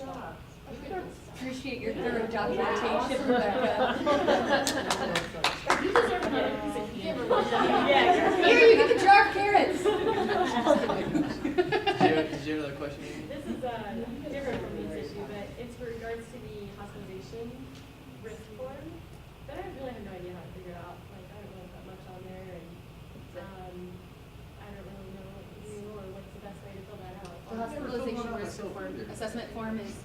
job. Appreciate your thorough documentation, Rebecca. You deserve another piece of candy. Yeah. Here, you get the jar of carrots. Did you have another question, Amy? This is different from this issue, but it's with regards to the hospitalization risk form. But I really have no idea how to figure it out. Like, I don't know that much on there, and I don't really know what to do or what's the best way to fill that out. The hospitalization risk form, assessment form is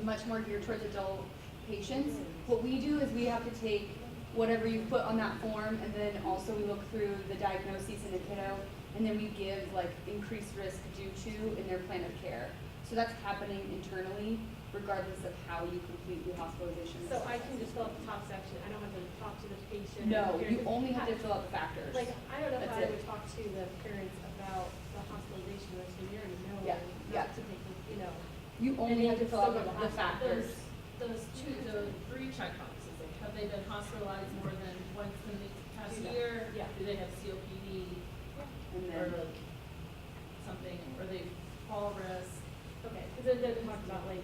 much more geared towards adult patients. What we do is we have to take whatever you put on that form, and then also we look through the diagnoses in a kiddo, and then we give like increased risk due to in their plan of care. So that's happening internally, regardless of how you complete the hospitalization risk So I can assessment. just fill out the top section. I don't have to talk to the patient. No, you only have to fill out the factors. Like, I don't know That's how I it. would talk to the parents about the hospitalization risk when you already know Yeah, yeah. not to take, you know. You only have to fill out the factors. The three checkboxes, like, have they been hospitalized more than once in the past Yeah. year? Yeah. Do they have COPD And or then, something, or they fall risk? Okay, because it doesn't talk about like,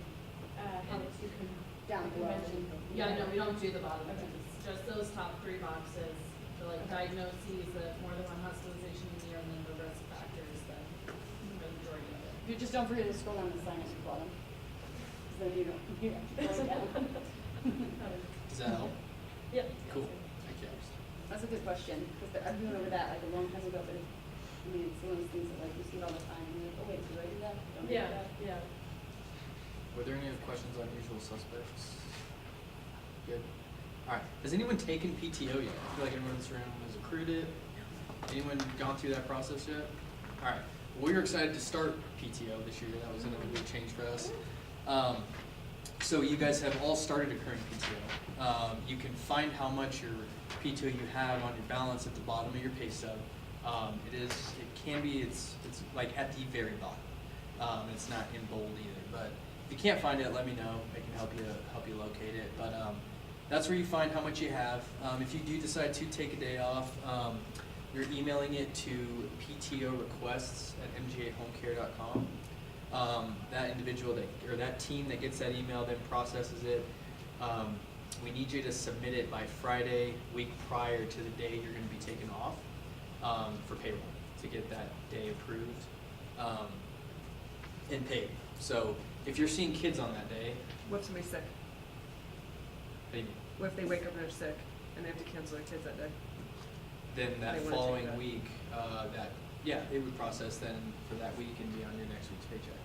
how much you can. down below. convention. Yeah, no, we don't do the bottom Okay. ones, just those top three boxes, for like diagnoses that more than one hospitalization in a year, and then the risk factors that the majority of it. You just don't forget to scroll down the sign at the bottom. 'Cause then you don't, you have to go down. Does that help? Yep. Cool. Thank you. That's a good question, because I've been over that like a long time ago, but I mean, it's one of those things that like you see it all the time, and you're like, oh wait, do I do that? Don't I do Yeah, that? yeah. Were there any other questions on usual suspects? Good. All right. Has anyone taken PTO yet? I feel like everyone in this room has accrued it. Anyone gone through that process yet? All right. Well, we were excited to start PTO this year. That was another big change for us. So you guys have all started accruing PTO. You can find how much your PTO you have on your balance at the bottom of your pay stub. It's like at the very bottom. It's not in bold either, but if you can't find it, let me know. I can help you locate it. But that's where you find how much you have. If you do decide to take a day off, you're emailing it to ptorequests@mgahomecare.com. That individual or that team that gets that email then processes it. We need you to submit it by Friday, week prior to the day you're going to be taken off for payroll to get that day approved and paid. So if you're seeing kids on that day, What if somebody's sick? what do you mean? What if they wake up and they're sick and they have to cancel their kids that day? Then They that wanna take following that. week, it would process then for that week and be on your next week's paycheck.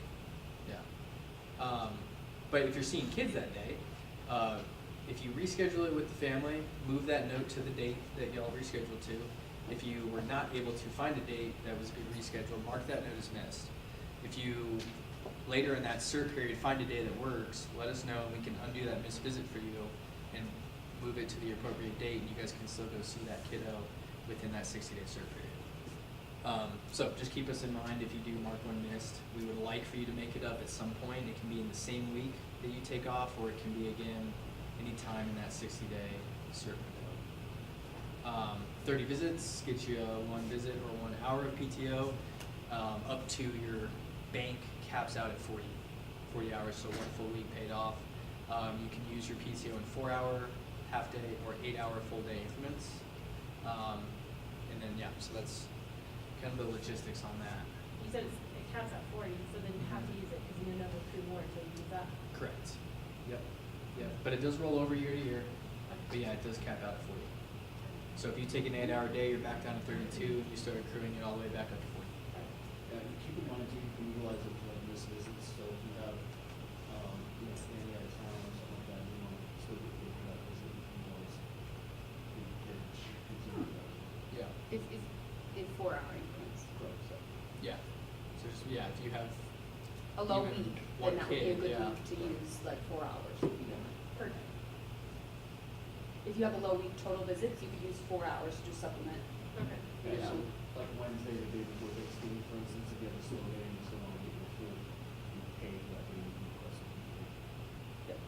Yeah. But if you're seeing kids that day, if you reschedule it with the family, move that note to the date that y'all rescheduled to. If you were not able to find a date that was being rescheduled, mark that note as missed. If you later in that cert period find a day that works, let us know and we can undo that missed visit for you and move it to the appropriate date, and you guys can still go see that kiddo within that 60-day cert period. So just keep us in mind if you do mark one missed. We would like for you to make it up at some point. It can be in the same week that you take off, or it can be again any time in that 60-day cert window. 30 visits gets you 1 visit or 1 hour of PTO. Up to your bank caps out at 40 hours, so 1 full week paid off. You can use your PTO in 4-hour, half-day, or 8-hour full-day increments. And then, so that's kind of the logistics on that. You said it caps at 40, so then you have to use it because you never accrue more until you use that. Correct. Yep. But it does roll over year to year. But yeah, it does cap out at 40. So if you take an 8-hour day, you're back down to 32, you start accruing it all the way back up to 40. Yeah, and keep in mind too, you can utilize it for like missed visits, so if you have, family out of town or something like that, you want to still get paid for that visit, you can always continue that. Yeah. It's in 4-hour increments. Correct, so. Yeah. So just, if you have A low even week, one then that would be a kid, good yeah. week to use like 4 hours. Per day. If you have a low week total visits, you could use 4 hours to supplement. Okay. Yeah, so like Wednesday, the day before Thanksgiving, for instance, if you have a slow day and you still want to get your full, you pay that day, you can request it. Yep.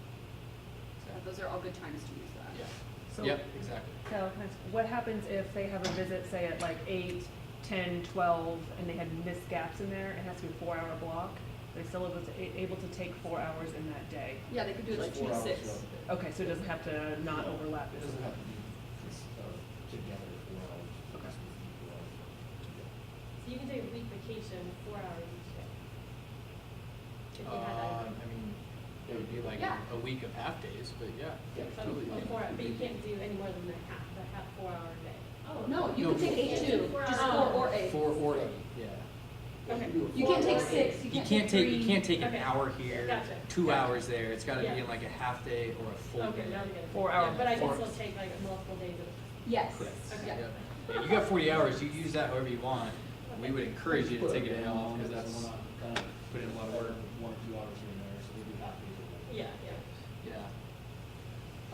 Those are all good times to use that. Yeah. So, Yep, exactly. So, what happens if they have a visit, say at like 8, 10, 12, and they had missed gaps in there? It has to be a 4-hour block. they still able to take 4 hours in that day. Yeah, they could do like Just 4 2 to hours 6. throughout the day. Okay, so it doesn't have to not overlap. It doesn't have to be together 4 hours. Okay. Just 4 hours together. So you can take a week vacation, 4 hours each day. If you had that. I mean, it would be like Yeah. a week of half days, but yeah. Yeah, So, totally. but you can't do any more than the half 4 hour day. Oh. No, you No, can take you 8 can't do too, 4 just hours. 4 or 8. 4 or 8, yeah. Okay. You can't take 4 or 6, You can't take, you 3. can't take an Okay. hour here, Gotcha. 2 Gotcha. hours there, it's gotta Yeah. be in like a half day or a full Okay, day. now we get it. 4 hours. But I can Four- still take like multiple days of. Yes. Correct. Okay. Yeah. Yep. Yeah, you got 40 hours, you use that however you want. We would encourage you to Put take a it day down, off, because because that's, we're not kind of put in a lot of work. 1 or 2 hours here and there, so we do half days. Yeah, yeah.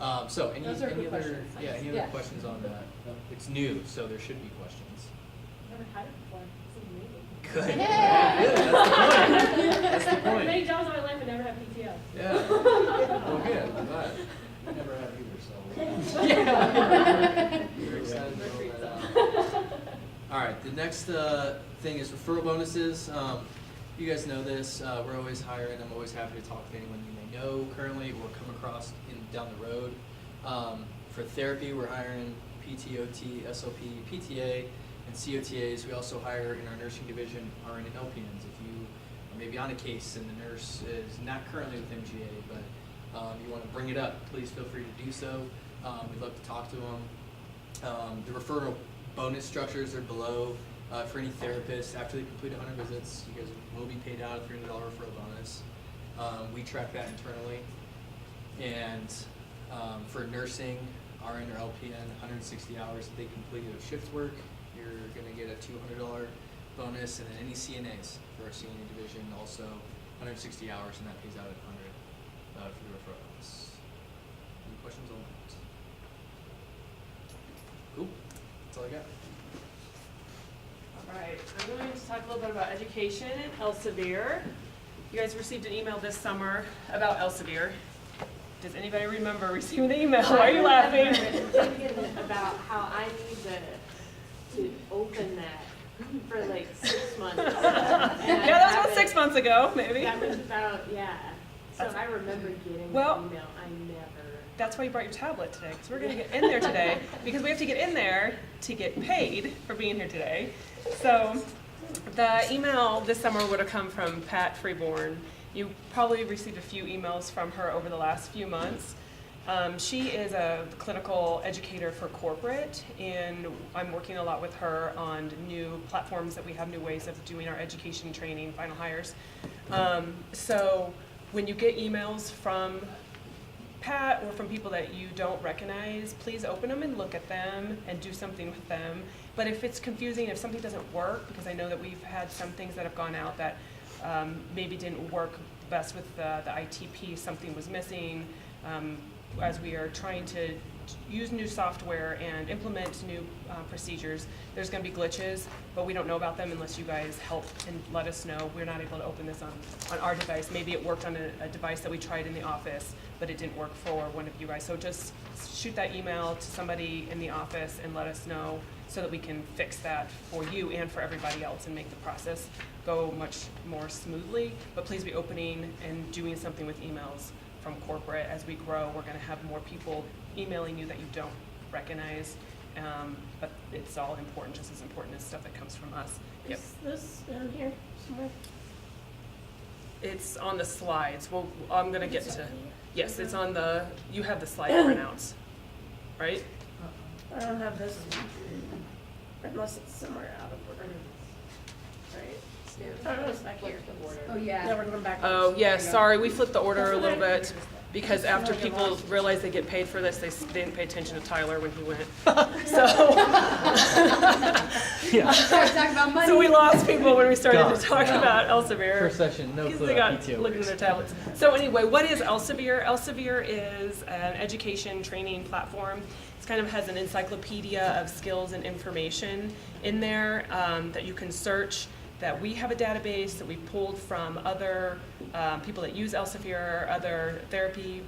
yeah. So, any Those are good other, questions. yeah, any other Yeah. questions on that? No. It's new, so there should be questions. Never had it before. This is amazing. Good. Yeah. Yeah, that's the point. That's the I've had point. many jobs in my life and never had PTO. Yeah. Well, good, I'm glad. We never have either, so. Yeah. We're excited to roll that out. All right, the next thing is referral bonuses. You guys know this, we're always hiring. I'm always happy to talk to anyone you may know currently or come across down the road. For therapy, we're hiring PTOT, SLP, PTA, and COTAs. We also hire in our nursing division RN and LPNs. If you are maybe on a case and the nurse is not currently with MGA, but you want to bring it up, please feel free to do so. We'd love to talk to them. The referral bonus structures are below. For any therapist, after they complete 100 visits, you guys will be paid out a $300 referral bonus. We track that internally. And for nursing, RN or LPN, 160 hours that they completed of shift work, you're going to get a $200 bonus. And then any CNAs for our CNA division, also 160 hours, and that pays out at 100 for the referral bonus. Any questions on that? Cool. That's all I got. All right, I'm going to talk a little bit about education and Elsevier. You guys received an email this summer about Elsevier. Does anybody remember receiving the email? Why are you laughing? Thinking about how I need to open that for like 6 months. And I Yeah, that was about haven't- 6 months ago, maybe. That was about, yeah. So I remember getting Well- that email. I never. That's why you brought your tablet today, because we're going to get in there today, because we have to get in there to get paid for being here today. So the email this summer would have come from Pat Freeborn. You probably received a few emails from her over the last few months. She is a clinical educator for corporate, and I'm working a lot with her on new platforms that we have, new ways of doing our education training, final hires. So when you get emails from Pat or from people that you don't recognize, please open them and look at them and do something with them. But if it's confusing, if something doesn't work, because I know that we've had some things that have gone out that maybe didn't work best with the ITP, something was missing, as we are trying to use new software and implement new procedures, there's going to be glitches, but we don't know about them unless you guys help and let us know. We're not able to open this on our device. Maybe it worked on a device that we tried in the office, but it didn't work for one of you guys. So just shoot that email to somebody in the office and let us know so that we can fix that for you and for everybody else and make the process go much more smoothly. But please be opening and doing something with emails from corporate. As we grow, we're going to have more people emailing you that you don't recognize, but it's all important, just as important as stuff that comes from us. Yep. Is this down here somewhere? It's on the slides. Well, I'm going to get It's to, on here. yes, it's on the, you have the slide printouts, right? I don't have this unless it's somewhere out of order. Right? I don't know, it's back here. Oh, yeah. Yeah, we're going back. Oh, yeah, sorry, we flipped the order a little bit, because after people realized they get paid for this, they didn't pay attention to Tyler when he went. So, Start talking about money. so we lost people when we started God. to talk about Elsevier. First session, no Because clue they how got PTO looking at works. their tablets. So anyway, what is Elsevier? Elsevier is an education training platform. It kind of has an encyclopedia of skills and information in there that you can search. That we have a database that we pulled from other people that use Elsevier, other therapy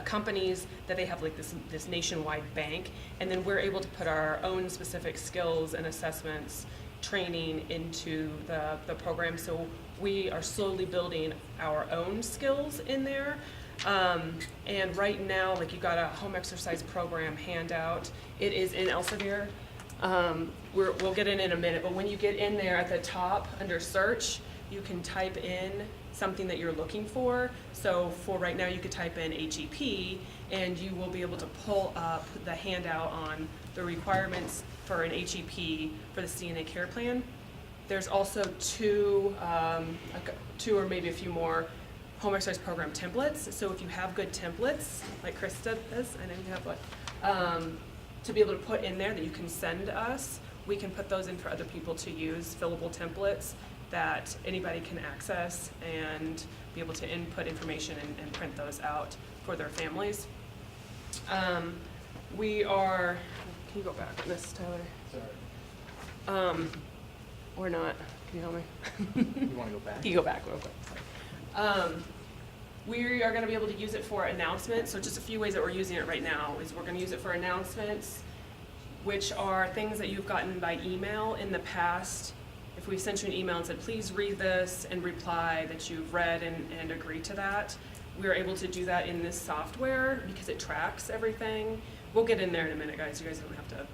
companies, that they have like this nationwide bank, and then we're able to put our own specific skills and assessments training into the program. So we are slowly building our own skills in there. And right now, like you got a home exercise program handout. It is in Elsevier. We'll get in a minute, but when you get in there at the top under search, you can type in something that you're looking for. So for right now, you could type in HEP, and you will be able to pull up the handout on the requirements for an HEP for the CNA care plan. There's also two or maybe a few more home exercise program templates. So if you have good templates, like Krista does, I know you have one, to be able to put in there that you can send us, we can put those in for other people to use, fillable templates that anybody can access and be able to input information and print those out for their families. We are, can you go back on this, Tyler? Sorry. Or not, can you help me? You wanna go back? You go back real quick. We are gonna be able to use it for announcements, so just a few ways that we're using it right now is we're gonna use it for announcements, which are things that you've gotten by email in the past. If we sent you an email and said, please read this and reply that you've read and agree to that, we are able to do that in this software because it tracks everything. We'll get in there in a minute, guys. You guys don't have to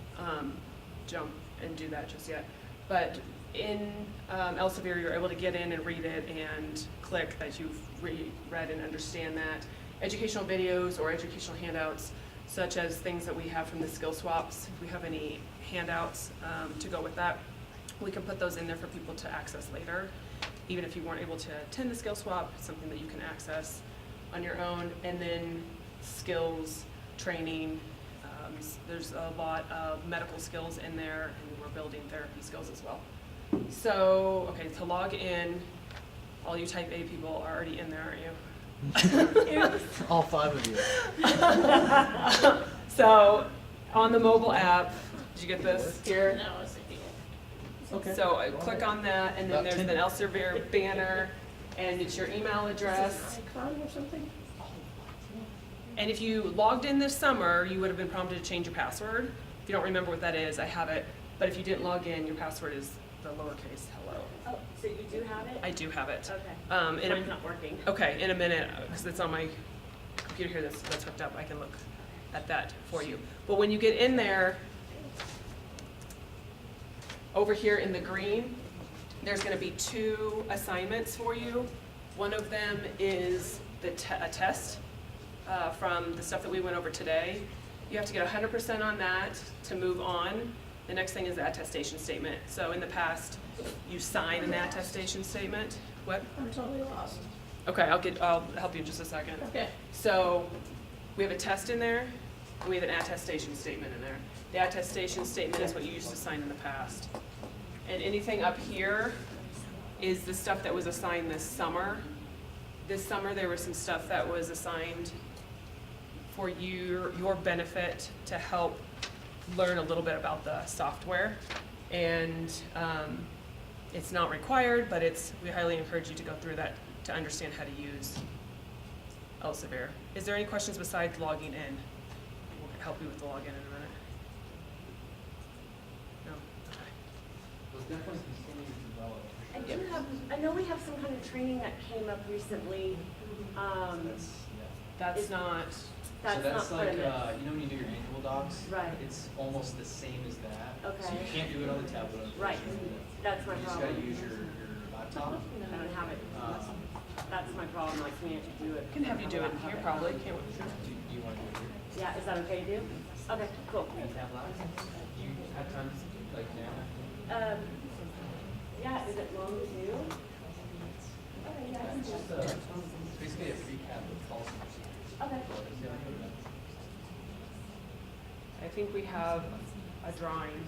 jump and do that just yet. But in Elsevier, you're able to get in and read it and click that you've read and understand that. Educational videos or educational handouts, such as things that we have from the skill swaps. If we have any handouts to go with that, we can put those in there for people to access later. Even if you weren't able to attend the skill swap, it's something that you can access on your own. And then skills, training, there's a lot of medical skills in there, and we're building therapy skills as well. So, okay, to log in, all you type A people are already in there, aren't you? All 5 of you. So, on the mobile app, did you get this here? No, it's a deal. Okay. So I click on that, and then About there's 10 the Elsevier banner, and it's your email address. Icon or something? And if you logged in this summer, you would have been prompted to change your password. If you don't remember what that is, I have it. But if you didn't log in, your password is the lowercase hello. Oh, so you do have it? I do have it. Okay. In a- Mine's not working. Okay, in a minute, because it's on my computer here that's hooked up, I can look at that for you. But when you get in there, over here in the green, there's going to be 2 assignments for you. One of them is a test from the stuff that we went over today. You have to get 100% on that to move on. The next thing is the attestation statement. So in the past, you sign an attestation statement. What? I'm totally lost. Okay, I'll help you in just a second. Okay. So we have a test in there, and we have an attestation statement in there. The attestation statement is what you used to sign in the past. And anything up here is the stuff that was assigned this summer. This summer, there was some stuff that was assigned for your benefit to help learn a little bit about the software. And it's not required, but we highly encourage you to go through that to understand how to use Elsevier. Is there any questions besides logging in? We'll help you with the login in a minute. No? Okay. We'll definitely continue to develop. I know we have some kind of training that came up recently. That's It's- not, That's So that's not like, part of it. you know when you do your annual docs? Right. It's almost the same as that. So Okay. you can't do it on the tablet. Right. unfortunately. That's my You just gotta problem. use your laptop. I don't have it. That's my problem, I can't do it. can have you do it here probably, can't we? Do you wanna do it here? Yeah, is that okay to do? Okay, cool. Do you have time, like now? Yeah, is it long to do? Okay, yeah, I can do Just, it. it's basically a recap of policy procedures. Okay. I think we have a drawing